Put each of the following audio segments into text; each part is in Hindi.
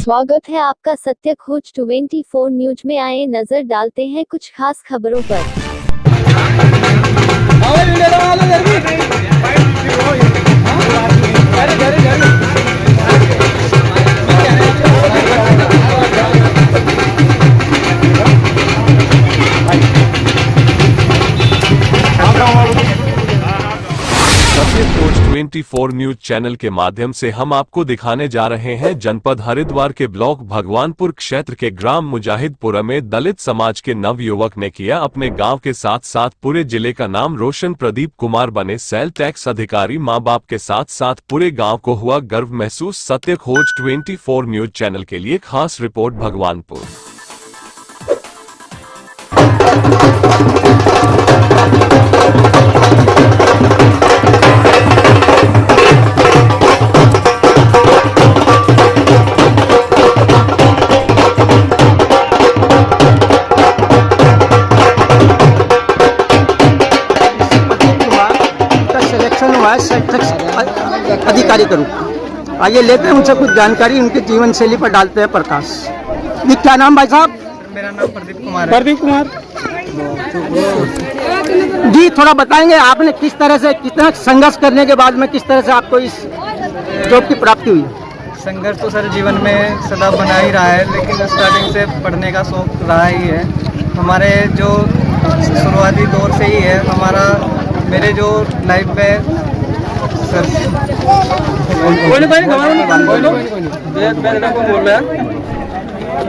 स्वागत है आपका सत्य खोज 24 न्यूज में। आए नजर डालते हैं कुछ खास खबरों पर। सत्य खोज 24 न्यूज चैनल के माध्यम से हम आपको दिखाने जा रहे हैं जनपद हरिद्वार के ब्लॉक भगवानपुर क्षेत्र के ग्राम मुजाहिदपुरा में दलित समाज के नव युवक ने किया अपने गांव के साथ साथ पूरे जिले का नाम रोशन। प्रदीप कुमार बने सेल टैक्स अधिकारी। मां बाप के साथ साथ पूरे गांव को हुआ गर्व महसूस। सत्य खोज 24 न्यूज चैनल के लिए खास रिपोर्ट भगवानपुर। अधिकारी करूँ। आइए लेते हैं उनसे कुछ जानकारी, उनके जीवन शैली पर डालते हैं प्रकाश। ये क्या नाम भाई साहब? मेरा नाम प्रदीप कुमार है। प्रदीप कुमार जी, थोड़ा बताएंगे आपने किस तरह से, कितना संघर्ष करने के बाद में किस तरह से आपको इस जॉब की प्राप्ति हुई? संघर्ष तो सर जीवन में सदा बना ही रहा है, लेकिन स्टार्टिंग से पढ़ने का शौक रहा ही है। हमारे जो शुरुआती दौर से ही है हमारा, मेरे जो लाइफ में सर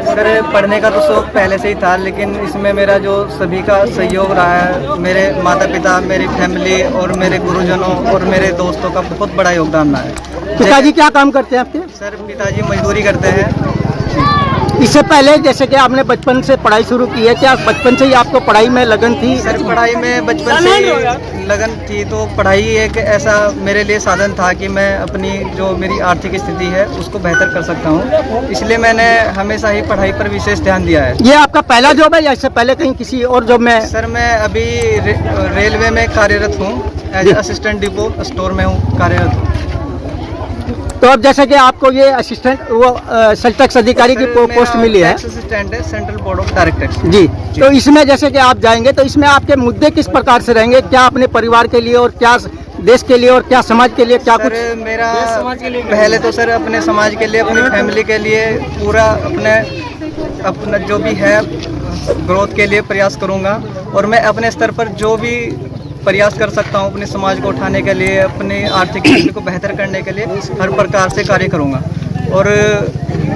सर पढ़ने का तो शौक पहले से ही था, लेकिन इसमें मेरा जो सभी का सहयोग रहा है, मेरे माता पिता, मेरी फैमिली और मेरे गुरुजनों और मेरे दोस्तों का बहुत बड़ा योगदान रहा है। पिताजी क्या काम करते हैं आपके? सर पिताजी मजदूरी करते हैं। इससे पहले जैसे कि आपने बचपन से पढ़ाई शुरू की है, क्या बचपन से ही आपको पढ़ाई में लगन थी? सर पढ़ाई में बचपन से ही लगन थी, तो पढ़ाई एक ऐसा मेरे लिए साधन था कि मैं अपनी जो मेरी आर्थिक स्थिति है उसको बेहतर कर सकता हूँ, इसलिए मैंने हमेशा ही पढ़ाई पर विशेष ध्यान दिया है। ये आपका पहला जॉब है या इससे पहले कहीं किसी और जॉब में? सर मैं अभी रेलवे में कार्यरत हूँ, एज असिस्टेंट डिपो स्टोर में हूँ कार्यरत हूँ। तो अब जैसे कि आपको ये असिस्टेंट वो सेल टैक्स अधिकारी की पोस्ट मिली है, असिस्टेंट है सेंट्रल बोर्ड ऑफ डायरेक्टर्स जी। तो इसमें जैसे कि आप जाएंगे तो इसमें आपके मुद्दे किस प्रकार से रहेंगे? क्या अपने परिवार के लिए और क्या देश के लिए और क्या समाज के लिए, क्या कुछ? मेरा पहले तो सर अपने समाज के लिए, अपनी फैमिली के लिए पूरा अपना जो भी है ग्रोथ के लिए प्रयास करूँगा, और मैं अपने स्तर पर जो भी प्रयास कर सकता हूं अपने समाज को उठाने के लिए, अपनी आर्थिक स्थिति को बेहतर करने के लिए हर प्रकार से कार्य करूंगा और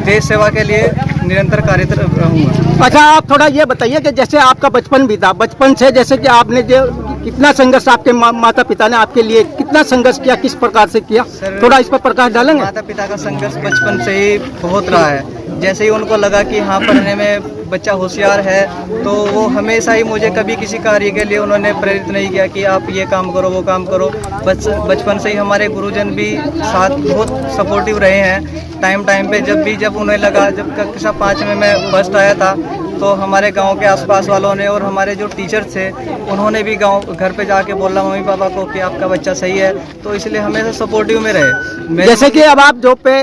देश सेवा के लिए निरंतर कार्यरत रहूंगा। अच्छा, आप थोड़ा ये बताइए कि जैसे आपका बचपन भी था, बचपन से जैसे कि आपने जो कितना संघर्ष आपके माता पिता ने आपके लिए कितना संघर्ष किया, किस प्रकार से किया, थोड़ा इस पर प्रकाश डालेंगे? माता पिता का संघर्ष बचपन से ही बहुत रहा है। जैसे ही उनको लगा कि हाँ पढ़ने में बच्चा होशियार है, तो वो हमेशा ही मुझे कभी किसी कार्य के लिए उन्होंने प्रेरित नहीं किया कि आप ये काम करो वो काम करो। बचपन से ही हमारे गुरुजन भी साथ बहुत सपोर्टिव रहे हैं। टाइम पे जब उन्हें लगा, जब कक्षा 5 में मैं फर्स्ट आया था, तो हमारे गांव के आसपास वालों ने और हमारे जो टीचर थे उन्होंने भी घर पे जाके बोला मम्मी पापा को कि आपका बच्चा सही है, तो इसलिए हमेशा सपोर्टिव में रहे। जैसे कि अब आप जॉब पे,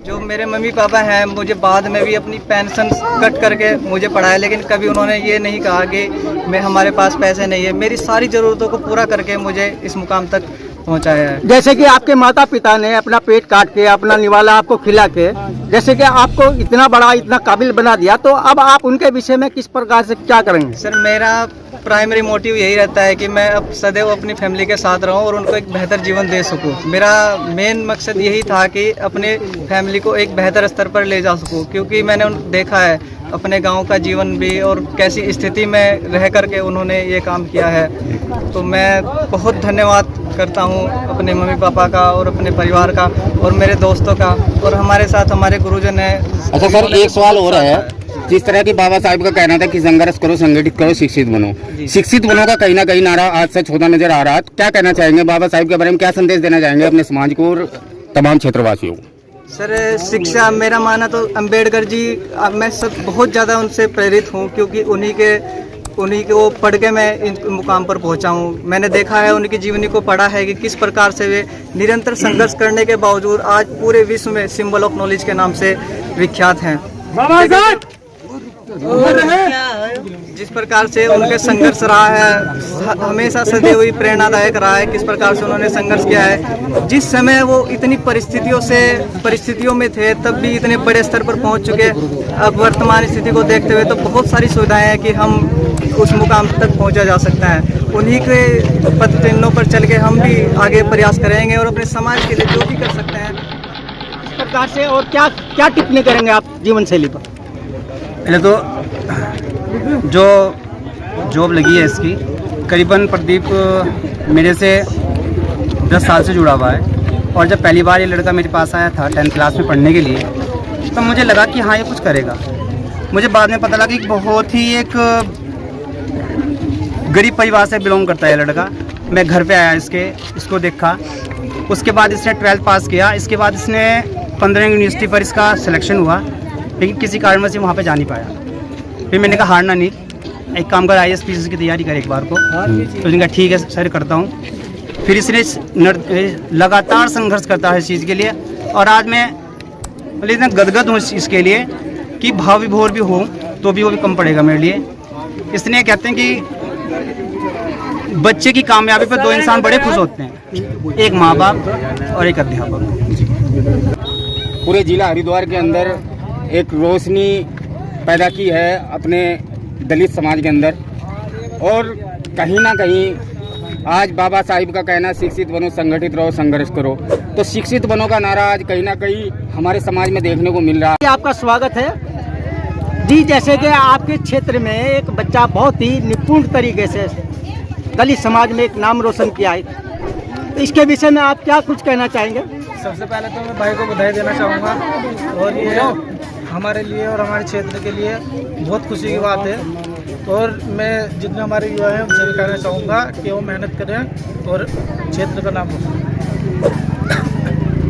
जो मेरे मम्मी पापा हैं मुझे बाद में भी अपनी पेंशन कट करके मुझे पढ़ाया, लेकिन कभी उन्होंने ये नहीं कहा कि हमारे पास पैसे नहीं है। मेरी सारी ज़रूरतों को पूरा करके मुझे इस मुकाम तक पहुंचाया है। जैसे कि आपके माता पिता ने अपना पेट काट के, अपना निवाला आपको खिला के, जैसे कि आपको इतना बड़ा, इतना काबिल बना दिया, तो अब आप उनके विषय में किस प्रकार से क्या करेंगे? सर मेरा प्राइमरी मोटिव यही रहता है कि मैं अब सदैव अपनी फैमिली के साथ रहूं और उनको एक बेहतर जीवन दे सकूं। मेरा मेन मकसद यही था कि अपने फैमिली को एक बेहतर स्तर पर ले जा सकूं, क्योंकि मैंने देखा है अपने गांव का जीवन भी और कैसी स्थिति में रह करके उन्होंने ये काम किया है। तो मैं बहुत धन्यवाद करता हूं अपने मम्मी पापा का और अपने परिवार का और मेरे दोस्तों का, और हमारे साथ हमारे गुरुजन हैं। अच्छा सर, एक सवाल हो रहा है, जिस तरह की बाबा साहब का कहना था कि संघर्ष करो, संगठित करो, शिक्षित बनो, शिक्षित बनो का कहीं ना कहीं नारा आज सच होता नजर आ रहा है। क्या कहना चाहेंगे बाबा साहब के बारे में, क्या संदेश देना चाहेंगे अपने समाज को और तमाम क्षेत्रवासियों को? सर शिक्षा, मेरा माना तो अम्बेडकर जी, मैं सब बहुत ज़्यादा उनसे प्रेरित हूँ, क्योंकि उन्हीं के उन्हीं को पढ़ के मैं इन मुकाम पर पहुंचा हूं। मैंने देखा है, उनकी जीवनी को पढ़ा है कि किस प्रकार से वे निरंतर संघर्ष करने के बावजूद आज पूरे विश्व में सिंबल ऑफ नॉलेज के नाम से विख्यात हैं। जिस प्रकार से उनके संघर्ष रहा है, हमेशा सदैव हुई प्रेरणादायक रहा है। किस प्रकार से उन्होंने संघर्ष किया है, जिस समय वो इतनी परिस्थितियों में थे तब भी इतने बड़े स्तर पर पहुंच चुके। अब वर्तमान स्थिति को देखते हुए तो बहुत सारी सुविधाएं हैं कि हम उस मुकाम तक पहुंचा जा सकता है। उन्हीं के पद चिन्हों पर चल के हम भी आगे प्रयास करेंगे और अपने समाज के लिए जो भी कर सकते हैं इस प्रकार से। और क्या क्या टिप्पणी करेंगे आप जीवन शैली पर? पहले तो जो जॉब लगी है इसकी, करीबन प्रदीप मेरे से 10 साल से जुड़ा हुआ है। और जब पहली बार ये लड़का मेरे पास आया था 10th क्लास में पढ़ने के लिए, तो मुझे लगा कि हाँ ये कुछ करेगा। मुझे बाद में पता लगा कि बहुत ही एक गरीब परिवार से बिलोंग करता है लड़का। मैं घर पे आया इसको देखा। उसके बाद इसने 12th पास किया। इसके बाद इसने 15 यूनिवर्सिटी पर इसका सिलेक्शन हुआ, लेकिन किसी कारणवश वहाँ पे जा नहीं पाया। फिर मैंने कहा हारना नहीं, एक काम कर IAS PCS की तैयारी कर एक बार को। तो उसने कहा ठीक है सर करता हूँ। फिर इसने लगातार संघर्ष करता है इस चीज़ के लिए। और आज मैं इतना गदगद हूँ इस चीज़ के लिए कि भाव विभोर भी हो तो भी वो भी कम पड़ेगा मेरे लिए। इसलिए कहते हैं कि बच्चे की कामयाबी पर 2 इंसान बड़े खुश होते हैं, एक माँ बाप और एक अध्यापक। पूरे जिला हरिद्वार के अंदर एक रोशनी पैदा की है अपने दलित समाज के अंदर। और कहीं ना कहीं आज बाबा साहिब का कहना शिक्षित बनो, संगठित रहो, संघर्ष करो। तो शिक्षित बनो का नारा आज कहीं ना कहीं हमारे समाज में देखने को मिल रहा है। आपका स्वागत है जी। जैसे कि आपके क्षेत्र में एक बच्चा बहुत ही निपुण तरीके से दलित समाज में एक नाम रोशन किया है, तो इसके विषय में आप क्या कुछ कहना चाहेंगे? सबसे पहले तो मैं भाई को बधाई देना चाहूँगा। और ये हमारे लिए और हमारे क्षेत्र के लिए बहुत खुशी की बात है। और मैं जितने हमारे युवा हैं उनसे भी कहना चाहूँगा कि वो मेहनत करें और क्षेत्र का नाम रोशन।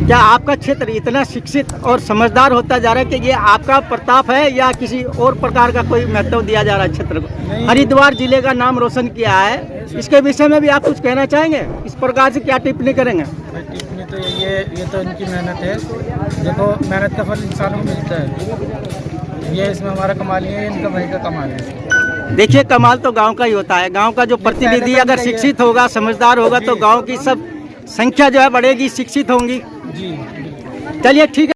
क्या आपका क्षेत्र इतना शिक्षित और समझदार होता जा रहा है कि ये आपका प्रताप है या किसी और प्रकार का कोई महत्व दिया जा रहा है क्षेत्र को? हरिद्वार जिले का नाम रोशन किया है, इसके विषय में भी आप कुछ कहना चाहेंगे? इस प्रकार से क्या टिप्पणी करेंगे? टिप्पणी तो ये तो इनकी मेहनत है। देखो मेहनत का फल इंसान को मिलता है, ये इसमें हमारा कमाल नहीं है, इनका भाई का कमाल है। देखिए कमाल तो गांव का ही होता है। गांव का जो प्रतिनिधि अगर शिक्षित होगा, समझदार होगा, तो गांव की सब संख्या जो है बढ़ेगी, शिक्षित होंगी। जी चलिए ठीक है।